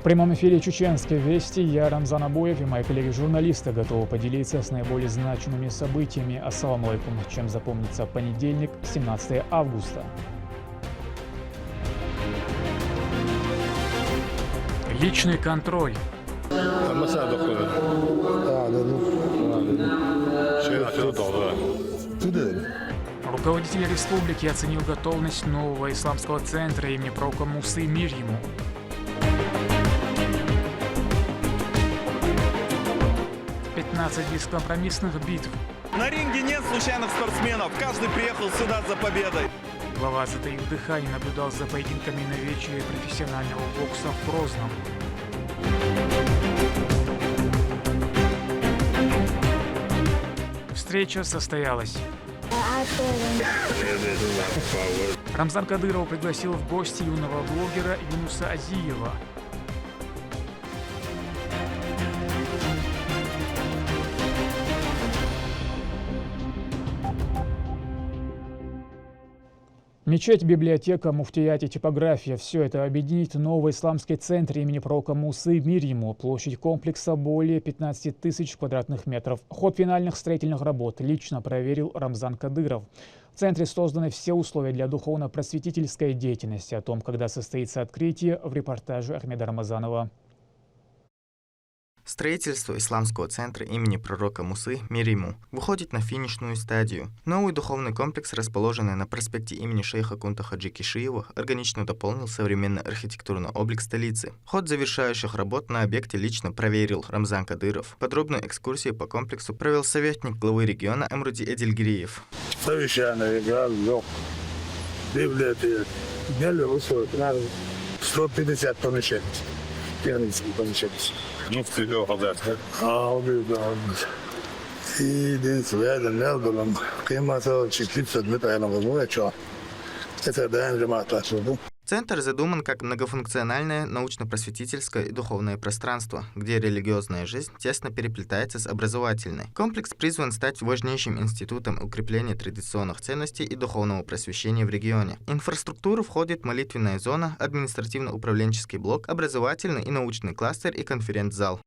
В прямом эфире «Чеченские вести» я, Рамзан Абуев, и мои коллеги-журналисты готовы поделиться с наиболее значимыми событиями. Ассаламу алейкум. Чем запомнится понедельник, 17 августа. Личный контроль. Руководитель республики оценил готовность нового исламского центра имени пророка Мусы, мир ему. Бескомпромиссных битв. На ринге нет случайных спортсменов. Каждый приехал сюда за победой. Глава, затаив дыхание, наблюдал за поединками на вечере профессионального бокса в Грозном. Встреча состоялась. Рамзан Кадыров пригласил в гости юного блогера Юнуса Азиева. Мечеть, библиотека, муфтият и типография – все это объединит новый исламский центр имени пророка Мусы, мир ему. Площадь комплекса более 15 тысяч квадратных метров. Ход финальных строительных работ лично проверил Рамзан Кадыров. В центре созданы все условия для духовно-просветительской деятельности. О том, когда состоится открытие, в репортаже Ахмеда Рамазанова. Строительство исламского центра имени пророка Мусы, мир ему, выходит на финишную стадию. Новый духовный комплекс, расположенный на проспекте имени шейха Кунта Хаджи Кишиева, органично дополнил современный архитектурный облик столицы. Ход завершающих работ на объекте лично проверил Рамзан Кадыров. Подробную экскурсию по комплексу провел советник главы региона Эмруди Эдильгириев. Библиотека. 150 помещений. Пианистские помещения. Ну, вперед, и рядом рядом климата числится это да, Центр задуман как многофункциональное научно-просветительское и духовное пространство, где религиозная жизнь тесно переплетается с образовательной. Комплекс призван стать важнейшим институтом укрепления традиционных ценностей и духовного просвещения в регионе. В инфраструктуру входит молитвенная зона, административно-управленческий блок, образовательный и научный кластер и конференц-зал.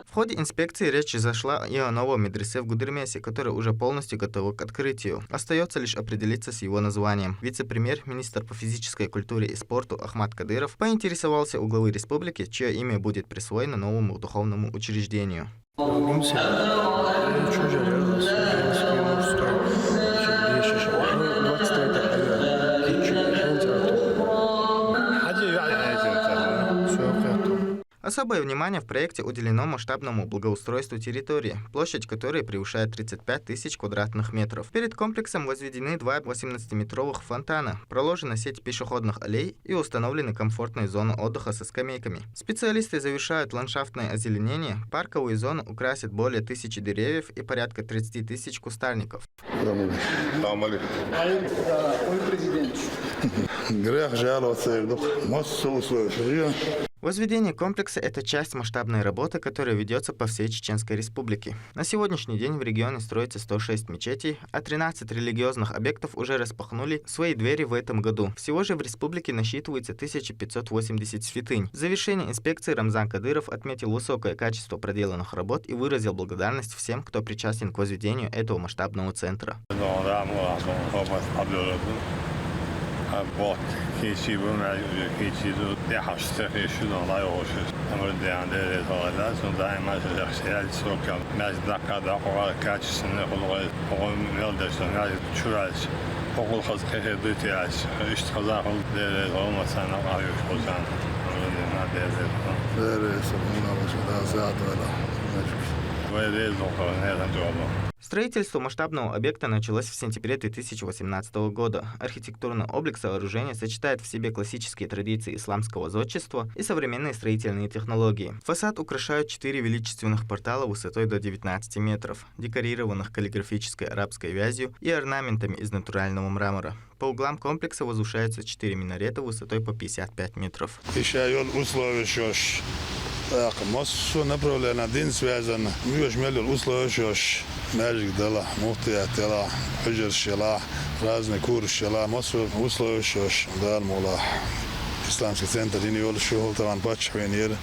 В ходе инспекции речь зашла и о новом медресе в Гудермесе, который уже полностью готов к открытию. Остается лишь определиться с его названием. Вице-премьер-министр по физической культуре и спорту Ахмад Кадыров поинтересовался у главы республики, чье имя будет присвоено новому духовному учреждению. Особое внимание в проекте уделено масштабному благоустройству территории, площадь которой превышает 35 тысяч квадратных метров. Перед комплексом возведены два 18-метровых фонтана, проложена сеть пешеходных аллей и установлены комфортные зоны отдыха со скамейками. Специалисты завершают ландшафтное озеленение, парковую зону украсят более 1000 деревьев и порядка 30 тысяч кустарников. Возведение комплекса – это часть масштабной работы, которая ведется по всей Чеченской Республике. На сегодняшний день в регионе строится 106 мечетей, а 13 религиозных объектов уже распахнули свои двери в этом году. Всего же в республике насчитывается 1580 святынь. В завершении инспекции Рамзан Кадыров отметил высокое качество проделанных работ и выразил благодарность всем, кто причастен к возведению этого масштабного центра. Вот, кичи бумаг, кичи я хаште шудан лайошес. Амр деанде тола, сон даймаш захсиал сокал. Маз дакада хора качсне холой. Он мелдесан, я чурас. Погол хаз кхедитяс. Ишт хазахол де рома сана аюш хозан. На де. Дерес, муна заат Строительство масштабного объекта началось в сентябре 2018 года. Архитектурный облик сооружения сочетает в себе классические традиции исламского зодчества и современные строительные технологии. Фасад украшают 4 величественных портала высотой до 19 метров, декорированных каллиграфической арабской вязью и орнаментами из натурального мрамора. По углам комплекса возвышаются 4 минарета высотой по 55 метров. Так, массу направлено один связан. Мюш мелюл услышишь. Magic дала, муфтия дала, хужер шела, разные курс шела, массу услышишь. Дар мула. Исламский центр не вел шел таван пачвенир.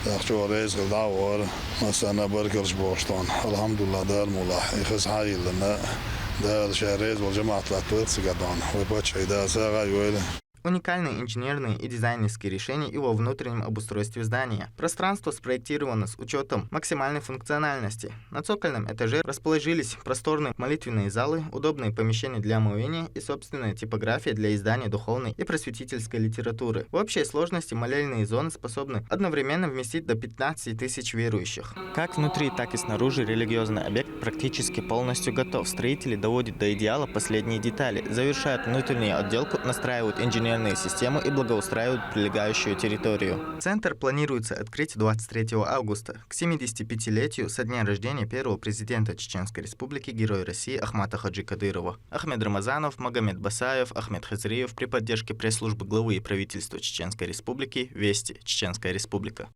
Так что рейс гдауар. Масана баркерш бостон. Алхамдулилlah дар мула. إخس حايل لنا. دار شهريز والجماعة لا تسقطون. وباتشي دا ساقا يويل. Уникальные инженерные и дизайнерские решения и во внутреннем обустройстве здания. Пространство спроектировано с учетом максимальной функциональности. На цокольном этаже расположились просторные молитвенные залы, удобные помещения для омовения и собственная типография для издания духовной и просветительской литературы. В общей сложности молельные зоны способны одновременно вместить до 15 тысяч верующих. Как внутри, так и снаружи религиозный объект практически полностью готов. Строители доводят до идеала последние детали, завершают внутреннюю отделку, настраивают инженерные системы и благоустраивают прилегающую территорию. Центр планируется открыть 23 августа, к 75-летию со дня рождения первого президента Чеченской Республики, Героя России Ахмата Хаджи Кадырова. Ахмед Рамазанов, Магомед Басаев, Ахмед Хазриев при поддержке пресс-службы главы и правительства Чеченской Республики «Вести. Чеченская Республика».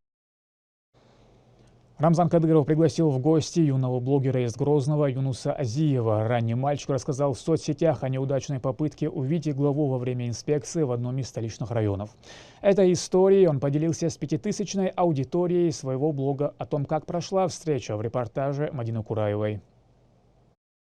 Рамзан Кадыров пригласил в гости юного блогера из Грозного Юнуса Азиева. Ранний мальчик рассказал в соцсетях о неудачной попытке увидеть главу во время инспекции в одном из столичных районов. Этой историей он поделился с 5000-ной аудиторией своего блога о том, как прошла встреча, в репортаже Мадины Кураевой.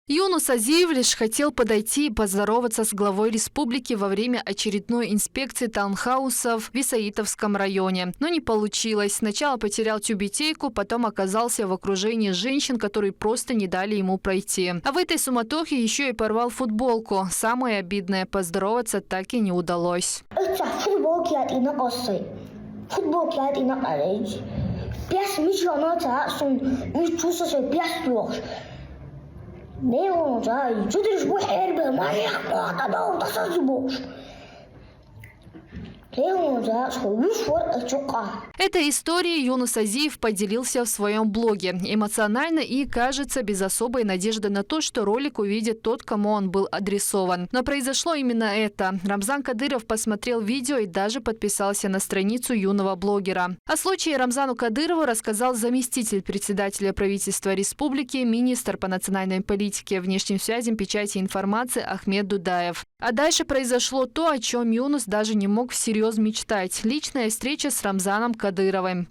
Юнус Азиев лишь хотел подойти и поздороваться с главой республики во время очередной инспекции таунхаусов в Исаитовском районе. Но не получилось. Сначала потерял тюбетейку, потом оказался в окружении женщин, которые просто не дали ему пройти. А в этой суматохе еще и порвал футболку. Самое обидное – поздороваться так и не удалось. Nee, want hij doet er zo erg, maar hij gaat dat zo. Этой историей Юнус Азиев поделился в своем блоге. Эмоционально и, кажется, без особой надежды на то, что ролик увидит тот, кому он был адресован. Но произошло именно это. Рамзан Кадыров посмотрел видео и даже подписался на страницу юного блогера. О случае Рамзану Кадырову рассказал заместитель председателя правительства республики, министр по национальной политике, внешним связям, печати и информации Ахмед Дудаев. А дальше произошло то, о чем Юнус даже не мог всерьез мечтать. Личная встреча с Рамзаном Кадыровым.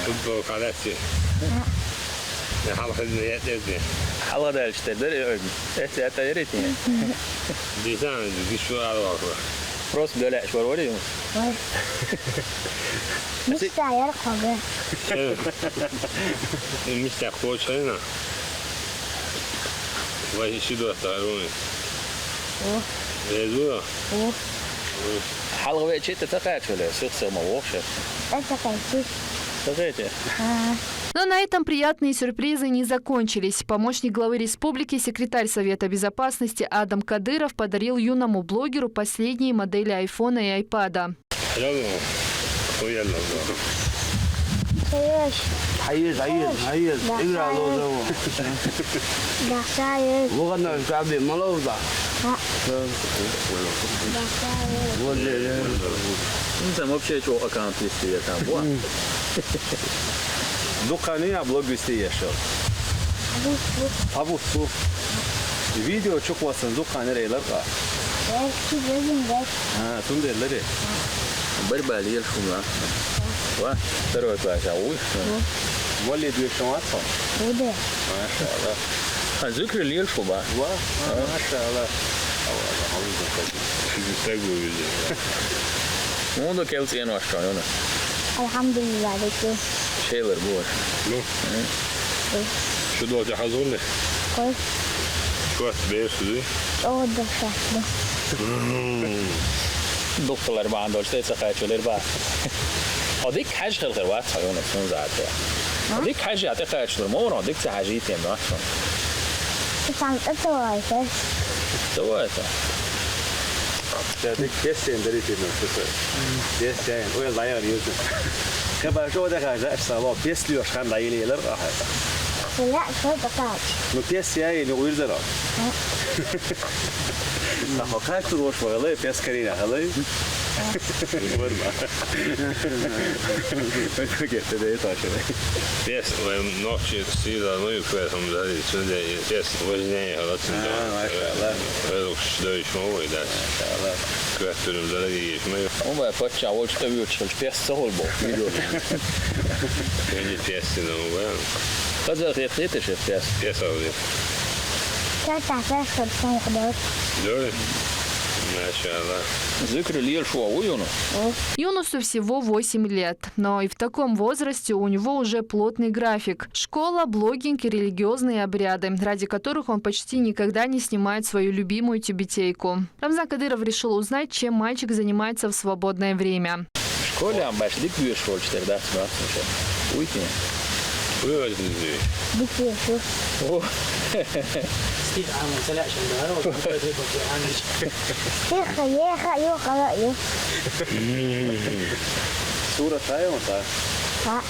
Futbol kalesi. Halkın niyetleri. Halka da işte böyle et yeretin. Disan dişler var. Просто böyle şvar var ya. Mista yer kavga. Mista koçayna. Vay şido taroni. Ezo. حلقة بقى شيء تتقاعد ولا سخسة ما وقشة. Но на этом приятные сюрпризы не закончились. Помощник главы республики, секретарь Совета безопасности Адам Кадыров подарил юному блогеру последние модели айфона и айпада. سيش حيز اقرا له دخسايش وغنى شعبي ملوضة Sen вообще çok akant istiyorsan bu. Dukkanı blog istiyorsun. Tavuk bu. Video çok vasın dukkanı reyler ka. Ha, tüm derleri. Berbali yer şunlar. Va, terör başa uy. Vali diyor şu an son. وده Maşallah. Ha, zikri yer şu ba. Va, maşallah. Onda kelsi en aşağı yana. الحمد لله دكتور Şeyler bu var. شو دلوقتي حظر لي كويس شو بيش دي أوضح شكله Doktorlar bana da işte kaçıyorlar ba. Adik hac خلق الوقت hayvanı son zaten. Adik hac ya kaçıyorlar. Mı ona adik hac yitem da son. تسعة أطوال Doğru. Dedik kesin deri filmi kısa. Kesin o yazıyor yüzü. Kabar şu da kaza sabah besliyor kan dayılılar ah. لا شوي دقائق No piyasa yani o yüzden. Ama kaç tur boş var piyasa karina halı. Vurma. Gitti de taşı. Pes, noći sida moju koja sam da sve pes vožnje halatın. Maşallah. Veluk što išmo ovo i da. Maşallah. Kvetturum da išmo. On va pas çavol işte uçul piyasa holbo. Kendi pjesina ovo. Kaza tehlikeli şey piyasa. Pjesa ovdje. ثلاثة عشر سنة خدوش Dobro. Mašallah. Zikri lir şu uyunu. Юнусу всего 8 лет, но и в таком возрасте у него уже плотный график. Школа, блогинг и религиозные обряды, ради которых он почти никогда не снимает свою любимую тюбетейку. Рамзан Кадыров решил узнать, чем мальчик занимается в свободное время. В школе он başladık bir şol çıtırda. Uyku. Buyur dizi. بكير شوف Oh. يخا يخا يوخا رأيه Sura tayo mo ta. خاء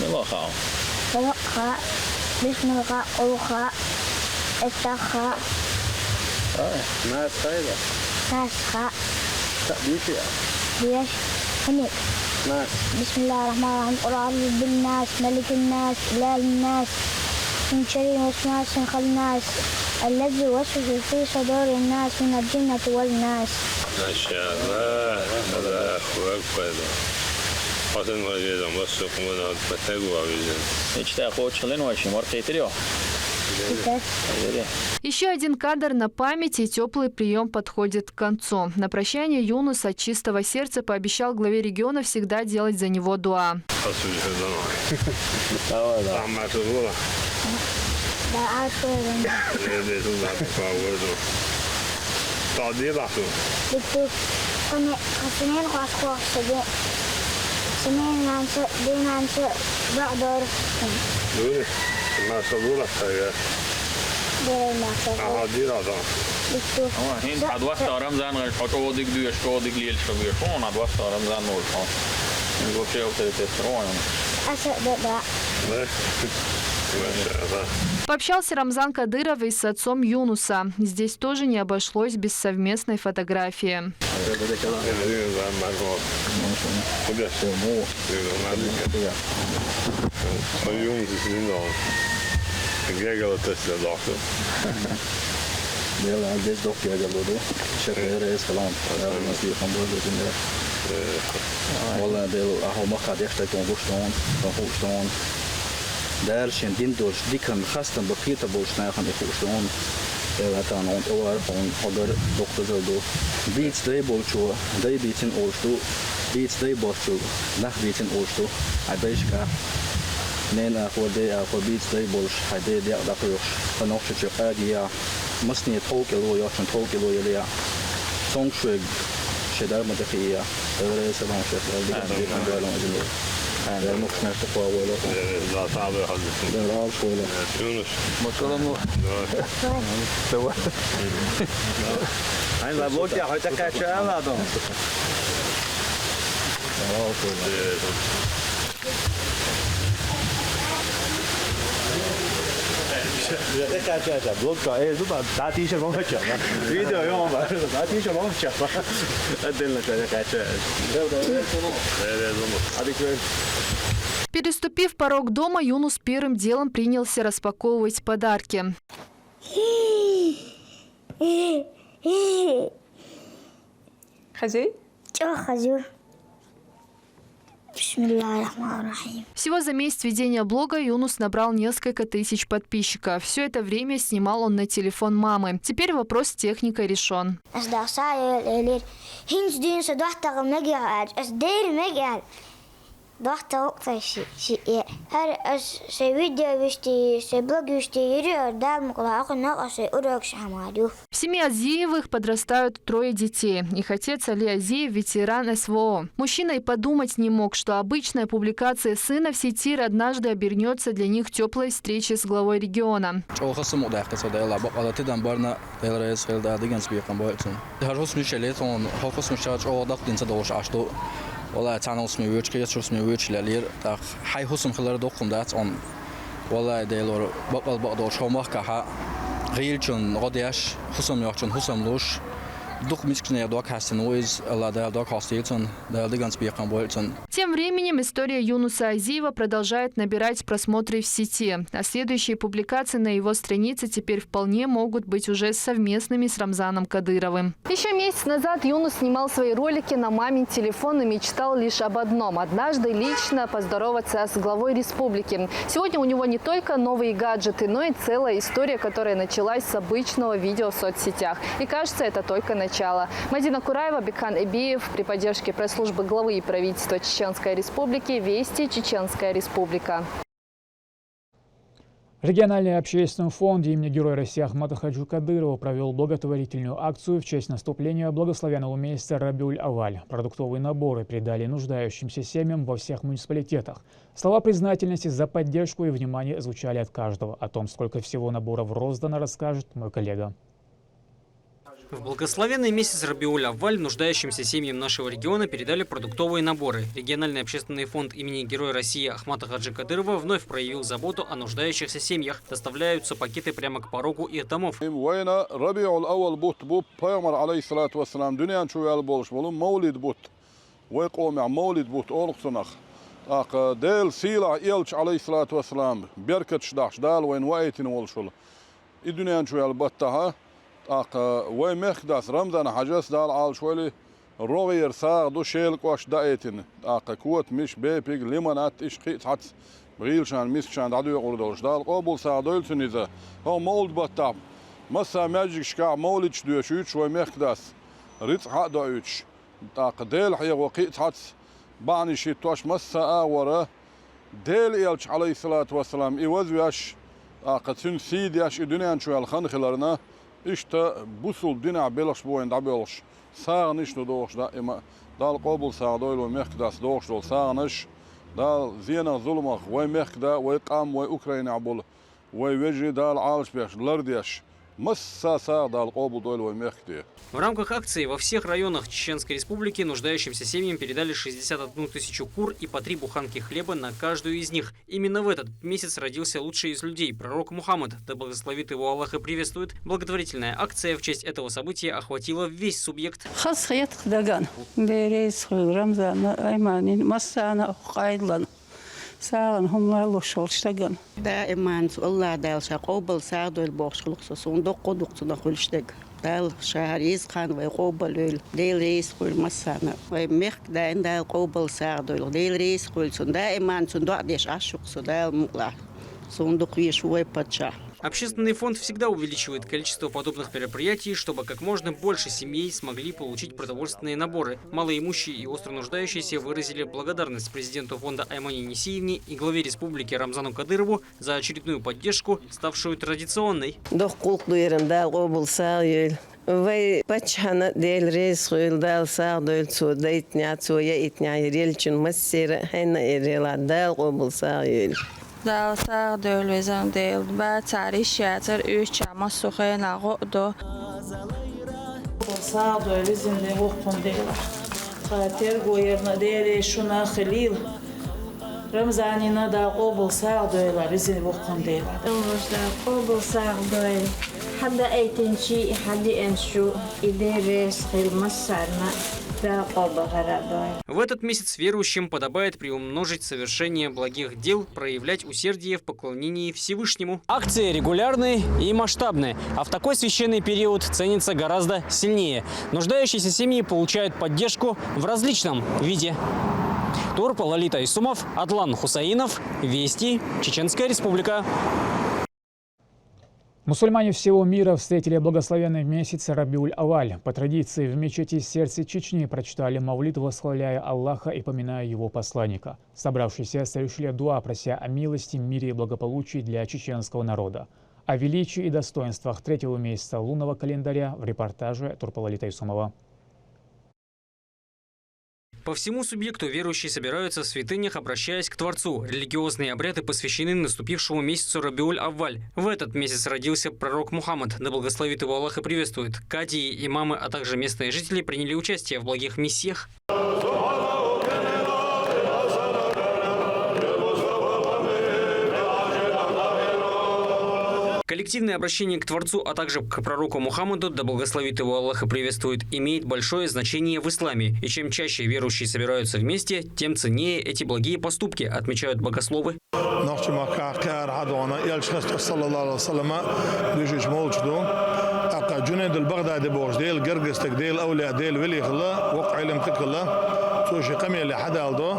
Ne var ha? خلق خاء بسم الخاء أوخاء التخاء Nas tayo. ناس خاء Tabii ki ya. ليش هنيك Nas. بسم الله الرحمن الرحيم قل أعوذ بالناس ملك الناس إله الناس من شر الوسواس الخناس الذي يوسوس في صدور الناس من الجنة والناس Mašallah. Allahu akbar. Hasan vaziyeden basık bunu pategu avizin. İşte koçların var şimdi var getiriyor. Еще один кадр на память, и теплый прием подходит к концу. На прощание Юнус от чистого сердца пообещал главе региона всегда делать за него дуа. Hasıl şuradan o. Tamam da. Ahmet Uğur'a. لا أعرف Nerede tutar kavurdu. Tadi baktı. دكتور أنا سنين خاصة سنين نانسى دين نانسى بعدور Doğru. Nasıl Uğur'a sayı. دير نانسى Aha değil adam. دكتور Ama hin ad vasta Ramzan har tagit du stadig lil så vi från ad vasta Ramzan noll från. Nu går det upp till från. أسد ده Ne? Maşallah. Пообщался Рамзан Кадыров и с отцом Юнуса. Здесь тоже не обошлось без совместной фотографии. Delar des dock jag galodo. Köper det salam. Jag måste ju komma bort det där. Walla det har makat efter från Där sen din då dikan hastan bakita borsna kan det förstån. Det att han ont år hon har doktor då. Beats det bolcho, det beatsen årsto. Beats det bolcho. Nach beatsen årsto. Abeshka. Men för det för beats det bolch hade det där för för också jag måste ni tolka då jag kan tolka då det sångsjö شدار متفيا غير سلام شيخ ده كان قالوا اجل انا ممكن ارتقوا ولا لا صعب حضرتك. ده راس ولا Yunus. ما شاء الله سوا Aynı la blok ya hayta kaçıyor adam. راس ولا Переступив порог дома, Юнус первым делом принялся распаковывать подарки. Хозяй? Чё, хозяй? Всего за месяц ведения блога Юнус набрал несколько тысяч подписчиков. Все это время снимал он на телефон мамы. Теперь вопрос с техникой решен. В семье Азиевых подрастают 3 детей. Их отец Али Азиев – ветеран СВО. Мужчина и подумать не мог, что обычная публикация сына в сети однажды обернется для них теплой встречей с главой региона. والله تعالوا اسمي ويتش كي اسمي ويتش للير تاع حي حسم خلال دوقكم دات اون والله ديلور بقبل بقدر شو مخكها غيلچون غدياش حسم ياخچون حسم لوش Тем временем история Юнуса Азиева продолжает набирать просмотры в сети. А следующие публикации на его странице теперь вполне могут быть уже совместными с Рамзаном Кадыровым. Еще месяц назад Юнус снимал свои ролики на мамин телефон и мечтал лишь об одном – однажды лично поздороваться с главой республики. Сегодня у него не только новые гаджеты, но и целая история, которая началась с обычного видео в соцсетях. И кажется, это только начало. Мадина Кураева, Бекхан Эбиев при поддержке пресс-службы главы и правительства Чеченской Республики «Вести. Чеченская Республика». Региональный общественный фонд имени Героя России Ахмата Хаджи Кадырова провел благотворительную акцию в честь наступления благословенного месяца Рабиуль-Аваль. Продуктовые наборы передали нуждающимся семьям во всех муниципалитетах. Слова признательности за поддержку и внимание звучали от каждого. О том, сколько всего наборов роздано, расскажет мой коллега. В благословенный месяц Рабиуль-Авваль нуждающимся семьям нашего региона передали продуктовые наборы. Региональный общественный фонд имени Героя России Ахмата Хаджи Кадырова вновь проявил заботу о нуждающихся семьях. Доставляются пакеты прямо к порогу их домов. ومخدس رمضان حجس دال على شوالي روغير ساغ دو شيل قواش دايتن كوت مش بيبيج ليمونات إيش قيت حت بغيل شان ميسك شان دعدو يقولدوش دال قبول ساغ دولتن إذا هو مولد بطاب مسا ماجيك شكاع مولدش دوشوش ومخدس ريت حق دوش ديل حيا وقيت حت بعني شي توش مسا ورا ديل إلش عليه الصلاة والسلام إيوزوش قتن سيديش الدنيا شو الخنخلرنا İşte bu sul dünya belaş boyunda belaş. Sağınış no doğuş da ama dal qabul sağda ol mekdas doğuş ol sağınış dal ziyana zulmak ve mekda ve qam ve Ukrayna abul ve vejri dal alış beş lardiyаш. Масса сагдал qabul ol ve mekdi. В рамках акции во всех районах Чеченской Республики нуждающимся семьям передали 61 тысячу кур и по 3 буханки хлеба на каждую из них. Именно в этот месяц родился лучший из людей, пророк Мухаммад, да благословит его Аллах и приветствует. Благотворительная акция в честь этого события охватила весь субъект. ساغنهم الله شغل اشتغل دائما الله دال شقوبل ساعدوا البوخ خلص صندوق قدق تدخل اشتغل دال شهر يزخان ويقوبل ديل ريس كل مسانا ومخ دائما دال قوبل ساعدوا ديل ريس كل دائما صندوق ديش عشق صدال مقلع صندوق يشوي بتشا. Общественный фонд всегда увеличивает количество подобных мероприятий, чтобы как можно больше семей смогли получить продовольственные наборы. Малоимущие и остро нуждающиеся выразили благодарность президенту фонда Аймане Несиевне и главе республики Рамзану Кадырову за очередную поддержку, ставшую традиционной. وي بچهنا ديل ريس خيل دال ساق دول سو ديت نياتو يئتنيا يريلچن مسير هنا يريلا دال قبل سايل دال ساق دول وزن ديل با تعريش ياتر üç ama sukhena qodo ساق دول وزن ديل وقم ديل خاطر goyerna dele şuna xilil Рамзанина да обл саадойла резин вохондейла. да обл саадой. حدا أيتن شيء حدا أنشو إدرس المسارنا да обл غرابой. В этот месяц верующим подобает приумножить совершение благих дел, проявлять усердие в поклонении Всевышнему. Акции регулярные и масштабные, а в такой священный период ценятся гораздо сильнее. Нуждающиеся семьи получают поддержку в различном виде. Турпа Лолита Исумов, Адлан Хусаинов, Вести, Чеченская Республика. Мусульмане всего мира встретили благословенный месяц Рабиуль-Аваль. По традиции в мечети «Сердце Чечни» прочитали мавлид, восхваляя Аллаха и поминая его посланника. Собравшиеся совершили дуа, прося о милости, мире и благополучии для чеченского народа. О величии и достоинствах третьего месяца лунного календаря в репортаже Турпа Лолита Исумова. По всему субъекту верующие собираются в святынях, обращаясь к Творцу. Религиозные обряды посвящены наступившему месяцу Рабиуль-Авваль. В этот месяц родился пророк Мухаммад, да благословит его Аллах и приветствует. Кадии, имамы, а также местные жители приняли участие в благих миссиях. Коллективное обращение к Творцу, а также к пророку Мухаммаду, да благословит его Аллах и приветствует, имеет большое значение в исламе. И чем чаще верующие собираются вместе, тем ценнее эти благие поступки, отмечают богословы. توشي قمي اللي حدا aldo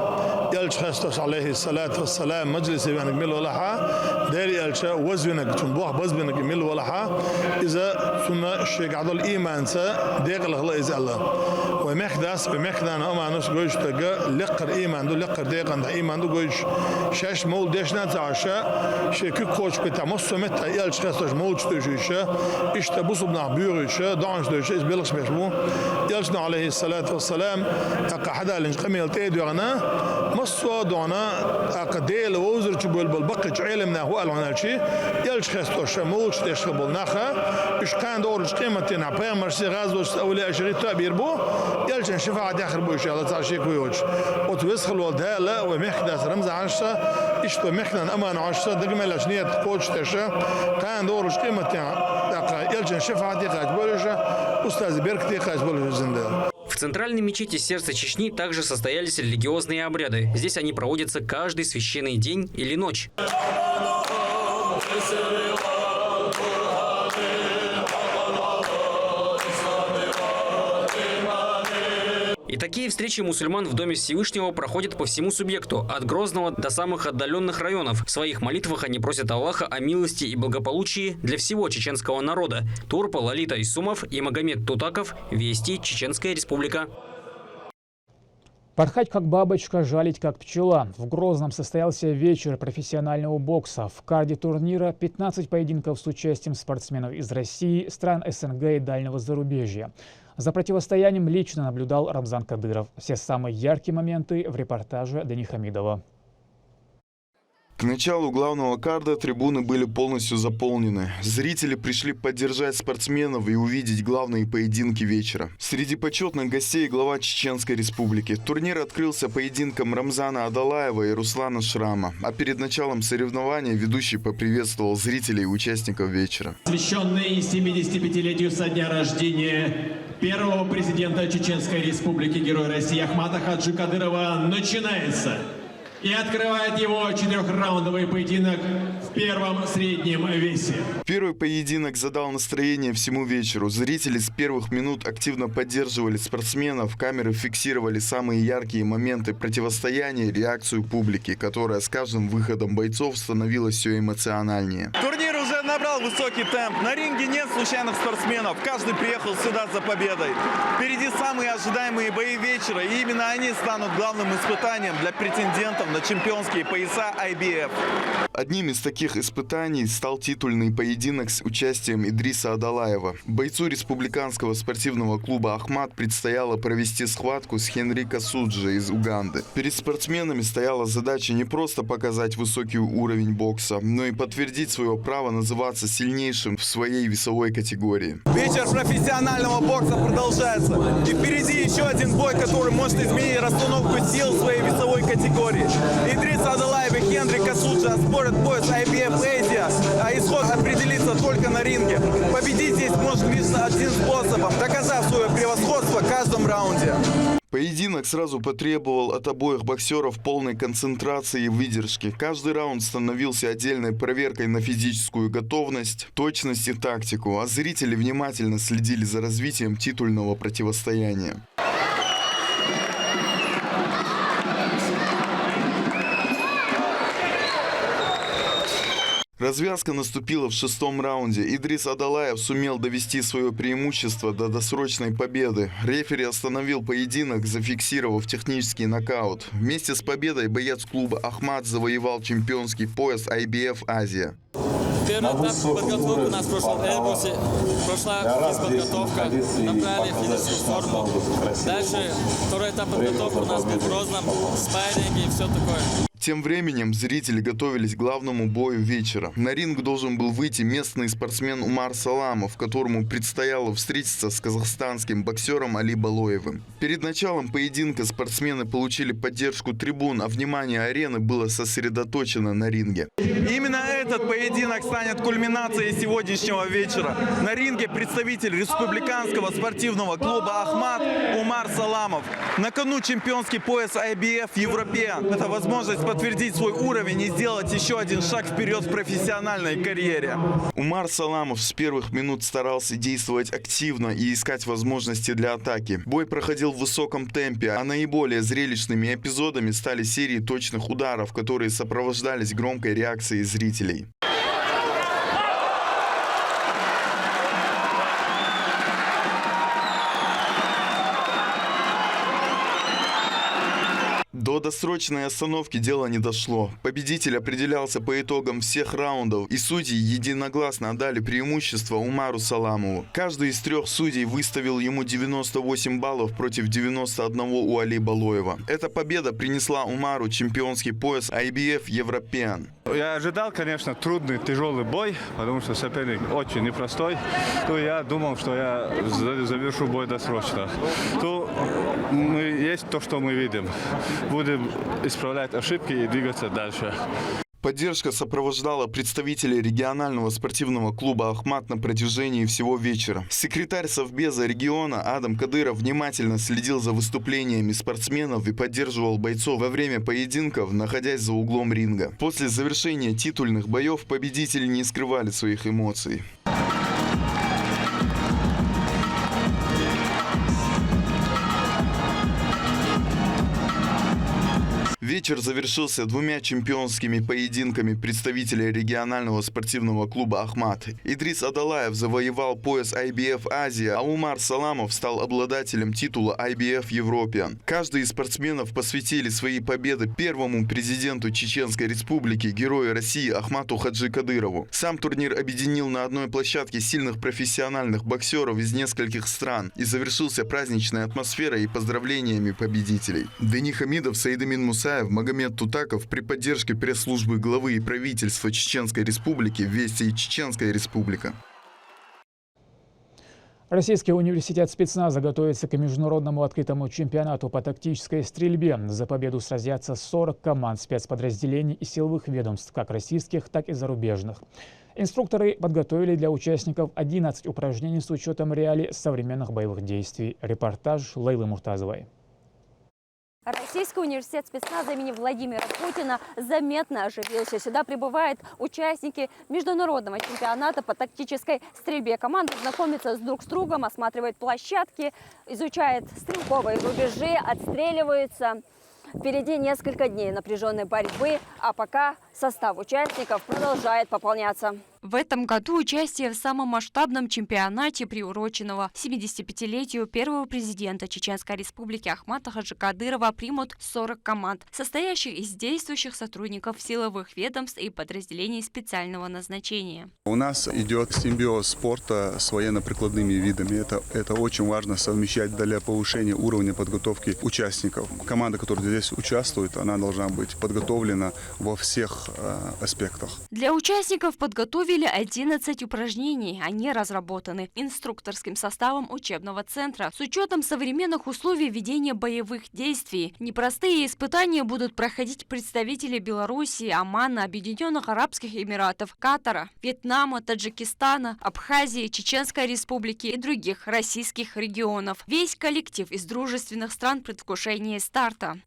يلش خستوس عليه الصلاة والسلام مجلس بينك مل ولحا داري يلشا وزنك تنبوح بزبنك مل ولحا إذا سنة الشيء عدل الإيمان سا داخل الله إذا الله ومخدس بمخدنا أما نس جوش تجا لقر إيمان دو لقر داخل إيمان دو جوش شاش مول دشنا تعشى شيء كوش بتمص متى يلش خستوس مول تشوشة إيش تبص بنا بيورشة دانش دوش إيش بيلش بيشمو يلشنا عليه الصلاة والسلام حدا لنقميل تيدوغنا مصو دونا اقديل ووزر تشبول بالبقج علمنا هو العنالشي يلش خستوش مولش تشبول نخا اش كان دورش قيمتنا بيمر سي غازوش اولي اشري تعبير بو يلش شفاعه داخل بو ان شاء الله تعشي كويوش وتوسخل ولدها ومخدس رمز عشرة اشتو مخنا امان عشرة دقمل شنيه قوش تشا كان دورش قيمتنا يلش شفاعه داخل بولش استاذ بيركتي قاش بولش زنده. В центральной мечети «Сердце Чечни» также состоялись религиозные обряды. Здесь они проводятся каждый священный день или ночь. И такие встречи мусульман в Доме Всевышнего проходят по всему субъекту, от Грозного до самых отдаленных районов. В своих молитвах они просят Аллаха о милости и благополучии для всего чеченского народа. Турпа Лолита Исумов и Магомед Тутаков. Вести, Чеченская Республика. Порхать как бабочка, жалить как пчела. В Грозном состоялся вечер профессионального бокса. В карде турнира 15 поединков с участием спортсменов из России, стран СНГ и дальнего зарубежья. За противостоянием лично наблюдал Рамзан Кадыров. Все самые яркие моменты в репортаже Дани Хамидова. К началу главного карда трибуны были полностью заполнены. Зрители пришли поддержать спортсменов и увидеть главные поединки вечера. Среди почетных гостей глава Чеченской Республики. Турнир открылся поединком Рамзана Адалаева и Руслана Шрама. А перед началом соревнования ведущий поприветствовал зрителей и участников вечера. Посвященный 75-летию со дня рождения первого президента Чеченской Республики, героя России Ахмата Хаджи Кадырова, начинается. И открывает его 4-раундовый поединок в первом среднем весе. Первый поединок задал настроение всему вечеру. Зрители с первых минут активно поддерживали спортсменов, камеры фиксировали самые яркие моменты противостояния и реакцию публики, которая с каждым выходом бойцов становилась все эмоциональнее. Турнир уже набрал высокий темп. На ринге нет случайных спортсменов. Каждый приехал сюда за победой. Впереди самые ожидаемые бои вечера, и именно они станут главным испытанием для претендентов на чемпионские пояса IBF. Одним из таких испытаний стал титульный поединок с участием Идриса Адалаева. Бойцу республиканского спортивного клуба «Ахмат» предстояло провести схватку с Хенрико Суджи из Уганды. Перед спортсменами стояла задача не просто показать высокий уровень бокса, но и подтвердить свое право называться сильнейшим в своей весовой категории. Вечер профессионального бокса продолжается. И впереди еще один бой, который может изменить расстановку сил в своей весовой категории. Идрис Адалаев Хенри Касуджи оспорит пояс IBF Asia, а исход определится только на ринге. Победить здесь может лишь одним способом, доказав свое превосходство в каждом раунде. Поединок сразу потребовал от обоих боксеров полной концентрации и выдержки. Каждый раунд становился отдельной проверкой на физическую готовность, точность и тактику, а зрители внимательно следили за развитием титульного противостояния. Развязка наступила в 6-м раунде. Идрис Адалаев сумел довести свое преимущество до досрочной победы. Рефери остановил поединок, зафиксировав технический нокаут. Вместе с победой боец клуба «Ахмат» завоевал чемпионский пояс IBF Азия. Первый этап подготовки у нас прошла физподготовка, набрали физическую форму. Дальше второй этап подготовки у нас был в Грозном, спарринги и все такое. Тем временем зрители готовились к главному бою вечера. На ринг должен был выйти местный спортсмен Умар Саламов, которому предстояло встретиться с казахстанским боксером Али Балоевым. Перед началом поединка спортсмены получили поддержку трибун, а внимание арены было сосредоточено на ринге. Именно этот поединок станет кульминацией сегодняшнего вечера. На ринге представитель республиканского спортивного клуба «Ахмат» Умар Саламов. На кону чемпионский пояс IBF European. Это возможность подтвердить свой уровень и сделать еще один шаг вперед в профессиональной карьере. Умар Саламов с первых минут старался действовать активно и искать возможности для атаки. Бой проходил в высоком темпе, а наиболее зрелищными эпизодами стали серии точных ударов, которые сопровождались громкой реакцией зрителей. До досрочной остановки дело не дошло. Победитель определялся по итогам всех раундов, и судьи единогласно отдали преимущество Умару Саламову. Каждый из трех судей выставил ему 98 баллов против 91 у Али Балоева. Эта победа принесла Умару чемпионский пояс IBF European. Я ожидал, конечно, трудный, тяжелый бой, потому что соперник очень непростой. То я думал, что я завершу бой досрочно. То есть то, что мы видим. Будем исправлять ошибки и двигаться дальше. Поддержка сопровождала представителей регионального спортивного клуба «Ахмат» на протяжении всего вечера. Секретарь Совбеза региона Адам Кадыров внимательно следил за выступлениями спортсменов и поддерживал бойцов во время поединков, находясь за углом ринга. После завершения титульных боев победители не скрывали своих эмоций. Вечер завершился двумя чемпионскими поединками представителей регионального спортивного клуба «Ахмат». Идрис Адалаев завоевал пояс IBF Азия, а Умар Саламов стал обладателем титула IBF European. Каждый из спортсменов посвятили свои победы первому президенту Чеченской Республики, герою России Ахмату Хаджи Кадырову. Сам турнир объединил на одной площадке сильных профессиональных боксеров из нескольких стран и завершился праздничной атмосферой и поздравлениями победителей. Дени Хамидов, Саидамин Мусаев, Магомед Тутаков при поддержке пресс-службы главы и правительства Чеченской Республики «Вести и Чеченская Республика». Российский университет спецназа готовится к международному открытому чемпионату по тактической стрельбе. За победу сразятся 40 команд спецподразделений и силовых ведомств, как российских, так и зарубежных. Инструкторы подготовили для участников 11 упражнений с учетом реалий современных боевых действий. Репортаж Лейлы Муртазовой. Российский университет спецназа имени Владимира Путина заметно оживился. Сюда прибывают участники международного чемпионата по тактической стрельбе. Команды знакомятся друг с другом, осматривают площадки, изучают стрелковые рубежи, отстреливаются. Впереди несколько дней напряженной борьбы, а пока состав участников продолжает пополняться. В этом году участие в самом масштабном чемпионате, приуроченного 75-летию первого президента Чеченской Республики Ахмата Хаджи Кадырова, примут 40 команд, состоящих из действующих сотрудников силовых ведомств и подразделений специального назначения. У нас идет симбиоз спорта с военно-прикладными видами. Это очень важно совмещать для повышения уровня подготовки участников. Команда, которая здесь участвует, она должна быть подготовлена во всех аспектах. Для участников подготовили подготовили 11 упражнений. Они разработаны инструкторским составом учебного центра с учетом современных условий ведения боевых действий. Непростые испытания будут проходить представители Белоруссии, Омана, Объединенных Арабских Эмиратов, Катара, Вьетнама, Таджикистана, Абхазии, Чеченской Республики и других российских регионов. Весь коллектив из дружественных стран в предвкушении старта.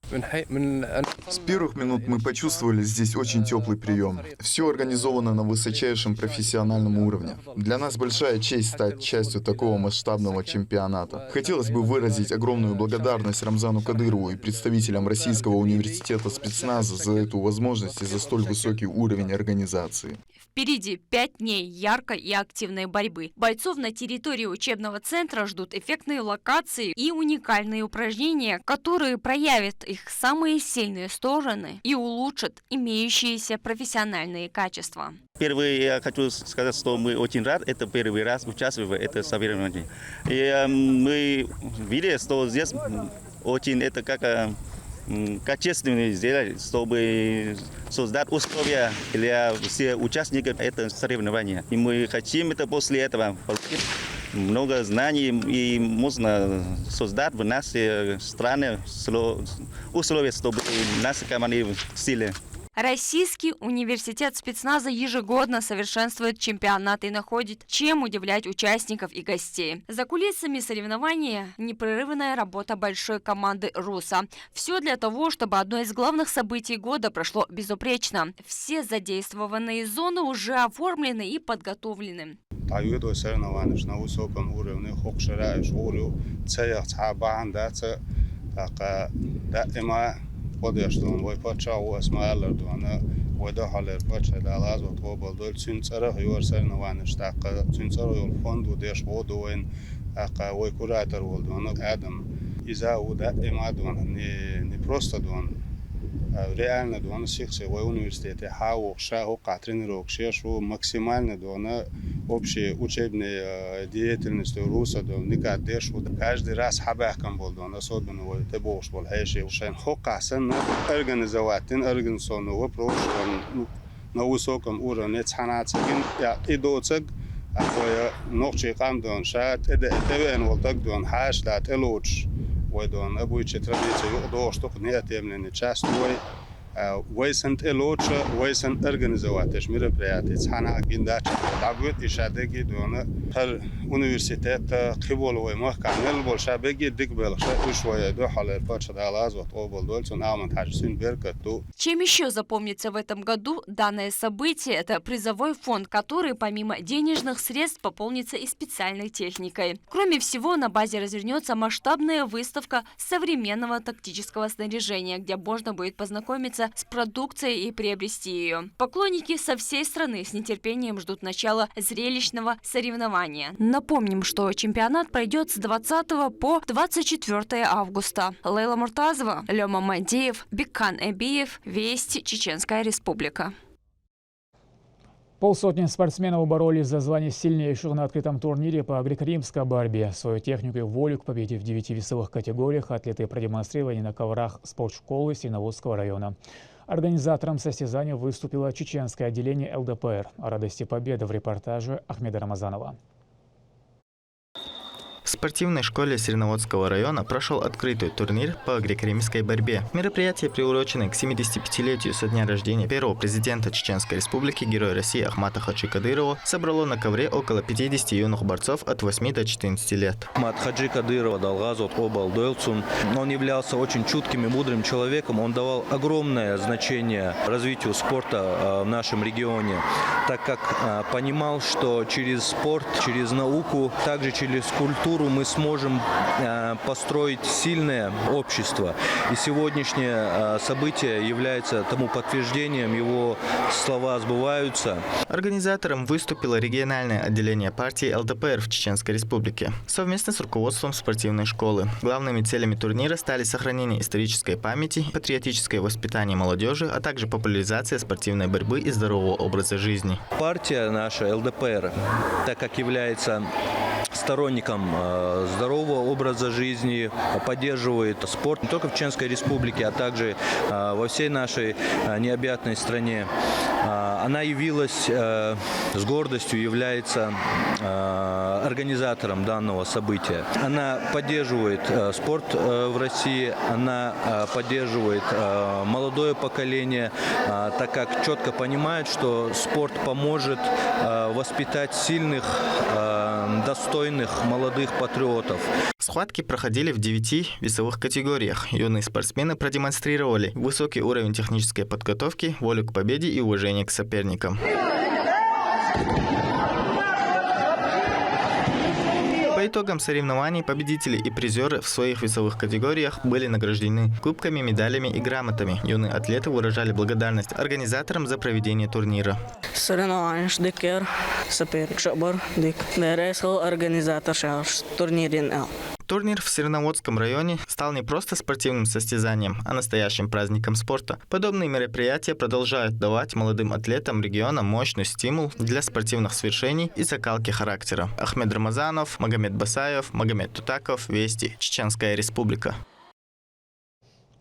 С первых минут мы почувствовали здесь очень теплый прием. Все организовано на высочайшем профессиональном уровне. Для нас большая честь стать частью такого масштабного чемпионата. Хотелось бы выразить огромную благодарность Рамзану Кадырову и представителям Российского университета спецназа за эту возможность и за столь высокий уровень организации. Впереди 5 дней яркой и активной борьбы. Бойцов на территории учебного центра ждут эффектные локации и уникальные упражнения, которые проявят их самые сильные стороны и улучшат имеющиеся профессиональные качества. Первое, я хочу сказать, что мы очень рады, это первый раз участвовать в этом соревновании. И мы видели, что здесь очень это как качественно сделать, чтобы создать условия для всех участников этого соревнования. И мы хотим это после этого получить много знаний и можно создать в нашей стране условия, чтобы наши команды сильны. Российский университет спецназа ежегодно совершенствует чемпионаты и находит, чем удивлять участников и гостей. За кулисами соревнования непрерывная работа большой команды РУСа. Все для того, чтобы одно из главных событий года прошло безупречно. Все задействованные зоны уже оформлены и подготовлены. Podešton vai pačau asmalar dona voda haler pačai dalaz ot gobal dol cüntsara yor sarnavan shtaqa cüntsara yol fondu desh vodoin aqa vai kurator voldona adam iza uda emadon не просто дон реально дон сиксе vai университете хау шау катринерок шешу максимально дона общей учебной деятельности РУСа дон никак дешу каждый раз хабахкам болдон особенно вот это бош бол хеше ушен хокасын организационного прошлого на высоком уровне цанацгин я идоцг акоя ночи камдон шат это волтак дон хаш дат элоч ودون أبوي تربيته يقدر شتوك نياتي من النشاست ويسنت إلوتش ويسنت أرجنزواتش مربرياتي صحنا جندات دعوت إشادة دون هر университет قبول ومحكمة بالشابك دقبل شوية دو حال الفرش دالاز وطوبل دولسون عمل حاجسين بركتو. Чем еще запомнится в этом году данное событие? Это призовой фонд, который помимо денежных средств пополнится и специальной техникой. Кроме всего, на базе развернется масштабная выставка современного тактического снаряжения, где можно будет познакомиться с продукцией и приобрести ее. Поклонники со всей страны с нетерпением ждут начала зрелищного соревнования. Напомним, что чемпионат пройдет с 20 по 24 августа. Лейла Муртазова, Лёма Мадеев, Беккан Эбиев, Вести, Чеченская Республика. Полсотни спортсменов боролись за звание сильнейших на открытом турнире по греко-римской борьбе. Свою технику и волю к победе в 9 весовых категориях атлеты продемонстрировали на коврах спортшколы Синяводского района. Организатором состязания выступило чеченское отделение ЛДПР. О радости победы в репортаже Ахмеда Рамазанова. В спортивной школе Сирноводского района прошел открытый турнир по греко-римской борьбе. Мероприятие, приуроченное к 75-летию со дня рождения первого президента Чеченской Республики, Героя России Ахмата Хаджи Кадырова, собрало на ковре около 50 юных борцов от 8 до 14 лет. Ахмат Хаджи Кадырова он являлся очень чутким и мудрым человеком. Он давал огромное значение развитию спорта в нашем регионе, так как понимал, что через спорт, через науку, также через культуру мы сможем построить сильное общество. И сегодняшнее событие является тому подтверждением, его слова сбываются. Организатором выступило региональное отделение партии ЛДПР в Чеченской Республике совместно с руководством спортивной школы. Главными целями турнира стали сохранение исторической памяти, патриотическое воспитание молодежи, а также популяризация спортивной борьбы и здорового образа жизни. Партия наша ЛДПР, так как является сторонником здорового образа жизни, поддерживает спорт не только в Чеченской Республике, а также во всей нашей необъятной стране. Она явилась, с гордостью является организатором данного события. Она поддерживает спорт в России, она поддерживает молодое поколение, так как четко понимает, что спорт поможет воспитать сильных, достойных молодых патриотов. Схватки проходили в 9 весовых категориях. Юные спортсмены продемонстрировали высокий уровень технической подготовки, волю к победе и уважение к соперникам. По итогам соревнований победители и призеры в своих весовых категориях были награждены кубками, медалями и грамотами. Юные атлеты выражали благодарность организаторам за проведение турнира. Турнир в Сирноводском районе стал не просто спортивным состязанием, а настоящим праздником спорта. Подобные мероприятия продолжают давать молодым атлетам региона мощный стимул для спортивных свершений и закалки характера. Ахмед Рамазанов, Магомед Басаев, Магомед Тутаков, Вести, Чеченская Республика.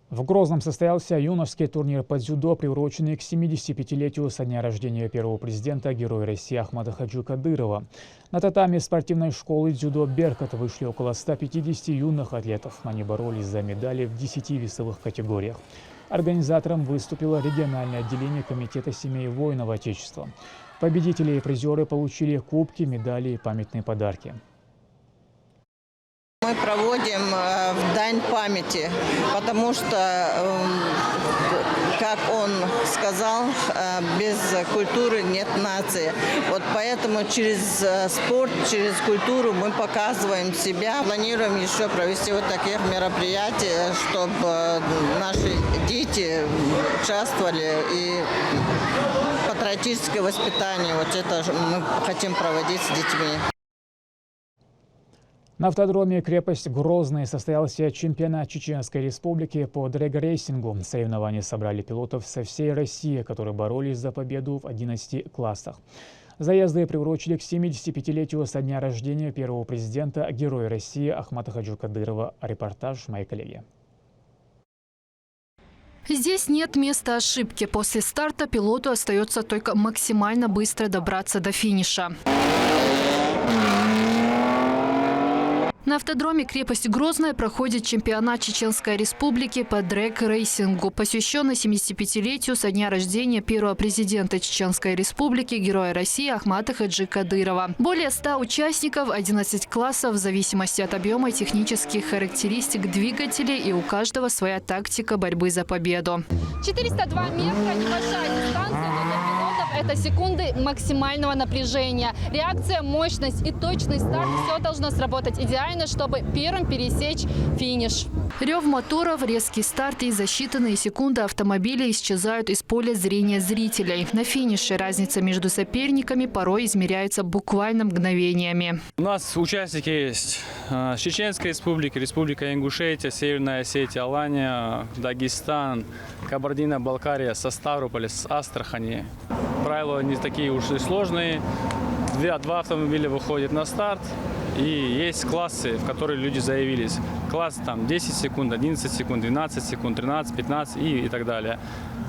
В Грозном состоялся юношеский турнир по дзюдо, приуроченный к 75-летию со дня рождения первого президента, героя России Ахмата Хаджи Кадырова. На татами спортивной школы дзюдо «Беркут» вышли около 150 юных атлетов. Они боролись за медали в 10 весовых категориях. Организатором выступило региональное отделение Комитета семей воинов Отечества. Победители и призеры получили кубки, медали и памятные подарки. Мы проводим в дань памяти, потому что, как он сказал, без культуры нет нации. Вот поэтому через спорт, через культуру мы показываем себя. Планируем еще провести вот таких мероприятий, чтобы наши дети участвовали и патриотическое воспитание. Вот это мы хотим проводить с детьми. На автодроме «Крепость Грозный» состоялся чемпионат Чеченской Республики по дрэг-рейсингу. Соревнования собрали пилотов со всей России, которые боролись за победу в 11 классах. Заезды приурочили к 75-летию со дня рождения первого президента, героя России Ахмата Хаджи Кадырова. Репортаж моей коллеги. Здесь нет места ошибки. После старта пилоту остается только максимально быстро добраться до финиша. На автодроме «Крепость Грозная» проходит чемпионат Чеченской Республики по дрэг-рейсингу, посвященный 75-летию со дня рождения первого президента Чеченской Республики, героя России Ахмата Хаджи Кадырова. Более 100 участников, 11 классов в зависимости от объема и технических характеристик двигателей, и у каждого своя тактика борьбы за победу. 402 метра, небольшая дистанция, но для пилотов это секунды максимального напряжения. Реакция, мощность и точный старт – все должно сработать идеально, чтобы первым пересечь финиш. Рев моторов, резкий старт и за считанные секунды автомобили исчезают из поля зрения зрителей. На финише разница между соперниками порой измеряется буквально мгновениями. У нас участники есть с Чеченской Республики, Республика Ингушетия, Северная Осетия, Алания, Дагестан, Кабардино-Балкария, со Ставрополя, с Астрахани. Правила не такие уж и сложные. Два автомобиля выходят на старт. И есть классы, в которые люди заявились. Класс там 10 секунд, 11 секунд, 12 секунд, 13, 15 и так далее.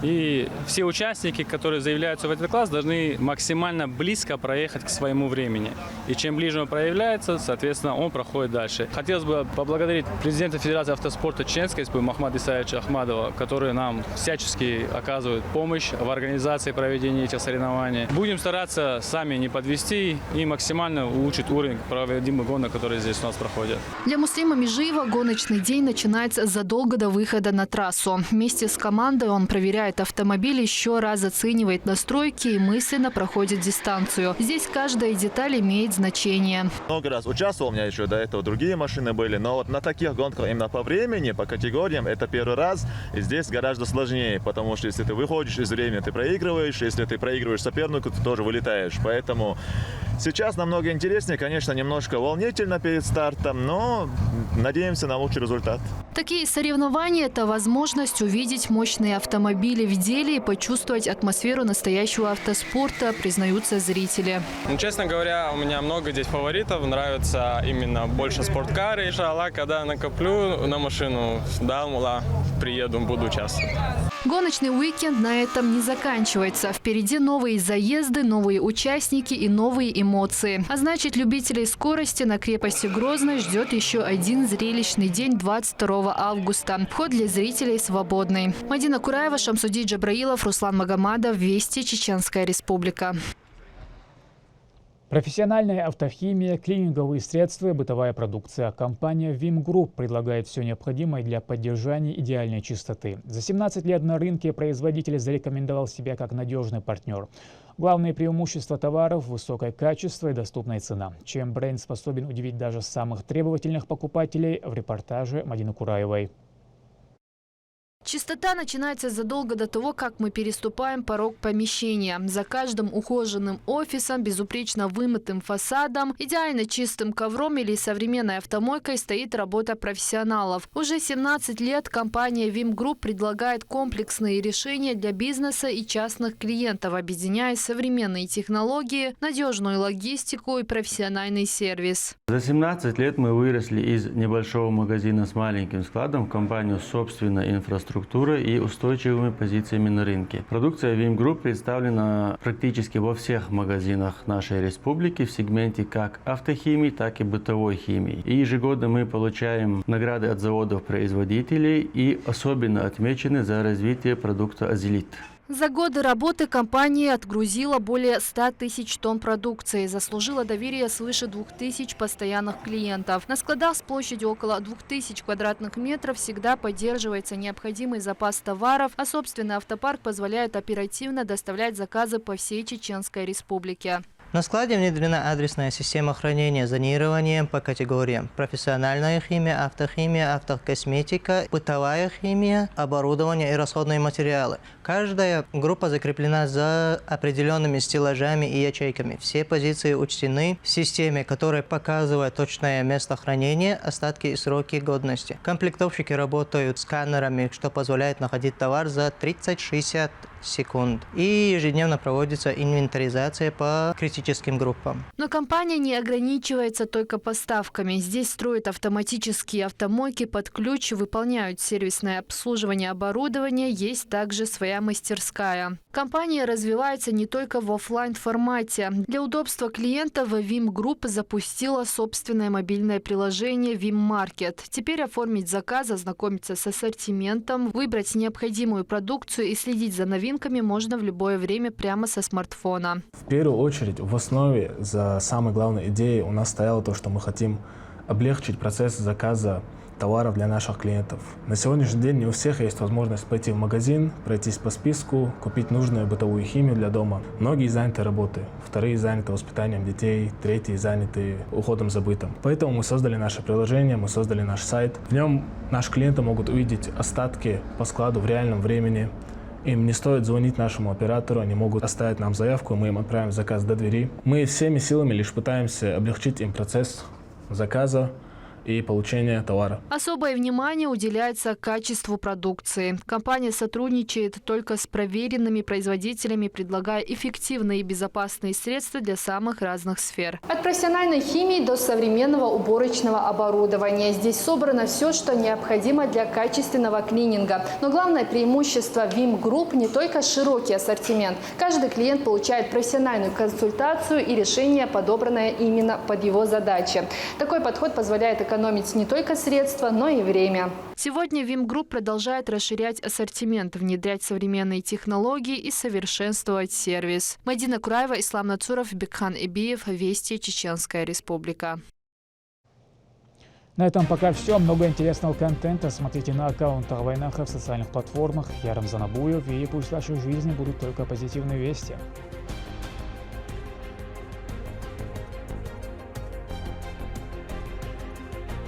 И все участники, которые заявляются в этот класс, должны максимально близко проехать к своему времени. И чем ближе он проявляется, соответственно, он проходит дальше. Хотелось бы поблагодарить президента Федерации автоспорта Чеченской Республики Махмада Исаевича Ахмадова, который нам всячески оказывает помощь в организации проведения этих соревнований. Будем стараться сами не подвести и максимально улучшить уровень проводимых гонок, которые здесь у нас проходят. Для Муслима Межиева гоночный день начинается задолго до выхода на трассу. Вместе с командой он проверяет автомобиль, еще раз оценивает настройки и мысленно проходит дистанцию. Здесь каждая деталь имеет значение. Много раз участвовал, у меня еще до этого другие машины были, но вот на таких гонках именно по времени, по категориям, это первый раз. И здесь гораздо сложнее, потому что если ты выходишь из времени, ты проигрываешь, если ты проигрываешь сопернику, ты тоже вылетаешь. Поэтому сейчас намного интереснее, конечно, немножко волнительно перед стартом, но надеемся на лучший результат. Такие соревнования – это возможность увидеть мощные автомобили, увидели в деле и почувствовать атмосферу настоящего автоспорта, признаются зрители. Ну, честно говоря, у меня много здесь фаворитов. Нравится именно больше спорткары. Иншаллах, когда накоплю на машину, да, мула, приеду, буду участвовать. Гоночный уикенд на этом не заканчивается. Впереди новые заезды, новые участники и новые эмоции. А значит, любителей скорости на крепости Грозный ждет еще один зрелищный день 22 августа. Вход для зрителей свободный. Мадина Кураева, Шамсудин Джабраилов, Руслан Магомадов. Вести, Чеченская Республика. Профессиональная автохимия, клининговые средства и бытовая продукция. Компания Vim Group предлагает все необходимое для поддержания идеальной чистоты. За 17 лет на рынке производитель зарекомендовал себя как надежный партнер. Главное преимущество товаров – высокое качество и доступная цена. Чем бренд способен удивить даже самых требовательных покупателей, в репортаже Мадины Кураевой. Чистота начинается задолго до того, как мы переступаем порог помещения. За каждым ухоженным офисом, безупречно вымытым фасадом, идеально чистым ковром или современной автомойкой стоит работа профессионалов. Уже 17 лет компания Vim Group предлагает комплексные решения для бизнеса и частных клиентов, объединяя современные технологии, надежную логистику и профессиональный сервис. За 17 лет мы выросли из небольшого магазина с маленьким складом в компанию с собственной инфраструктурой и устойчивыми позициями на рынке. Продукция Vim Group представлена практически во всех магазинах нашей республики в сегменте как автохимии, так и бытовой химии. И ежегодно мы получаем награды от заводов-производителей и особенно отмечены за развитие продукта «Азелит». За годы работы компания отгрузила более 100 тысяч тонн продукции, заслужила доверие свыше 2000 постоянных клиентов. На складах с площадью около 2000 квадратных метров всегда поддерживается необходимый запас товаров, а собственный автопарк позволяет оперативно доставлять заказы по всей Чеченской Республике. На складе внедрена адресная система хранения зонированием по категориям: профессиональная химия, автохимия, автокосметика, бытовая химия, оборудование и расходные материалы. Каждая группа закреплена за определенными стеллажами и ячейками. Все позиции учтены в системе, которая показывает точное место хранения, остатки и сроки годности. Комплектовщики работают сканерами, что позволяет находить товар за 30-60 секунд. И ежедневно проводится инвентаризация по критическим группам. Но компания не ограничивается только поставками. Здесь строят автоматические автомойки под ключ, выполняют сервисное обслуживание оборудования, есть также своя мастерская. Компания развивается не только в офлайн формате. Для удобства клиентов Vim Group запустила собственное мобильное приложение Vim Market. Теперь оформить заказ, ознакомиться с ассортиментом, выбрать необходимую продукцию и следить за новинками можно в любое время прямо со смартфона. В первую очередь, в основе за самой главной идеей у нас стояло то, что мы хотим облегчить процесс заказа товаров для наших клиентов. На сегодняшний день не у всех есть возможность пойти в магазин, пройтись по списку, купить нужную бытовую химию для дома. Многие заняты работой, вторые заняты воспитанием детей, третьи заняты уходом за бытом. Поэтому мы создали наше приложение, мы создали наш сайт. В нем наши клиенты могут увидеть остатки по складу в реальном времени. Им не стоит звонить нашему оператору, они могут оставить нам заявку, мы им отправим заказ до двери. Мы всеми силами лишь пытаемся облегчить им процесс заказа и получения товара. Особое внимание уделяется качеству продукции. Компания сотрудничает только с проверенными производителями, предлагая эффективные и безопасные средства для самых разных сфер. От профессиональной химии до современного уборочного оборудования. Здесь собрано все, что необходимо для качественного клининга. Но главное преимущество Vim Group не только широкий ассортимент. Каждый клиент получает профессиональную консультацию и решение, подобранное именно под его задачи. Такой подход позволяет экономить не только средства, но и время. Сегодня Vim Group продолжает расширять ассортимент, внедрять современные технологии и совершенствовать сервис. Мадина Кураева, Ислам Нацуров, Бекхан Эбиев, Вести, Чеченская Республика. На этом пока все. Много интересного контента смотрите на аккаунтах Вайнаха в социальных платформах. Я Рамзан Абуев, и пусть в вашей жизни будут только позитивные вести.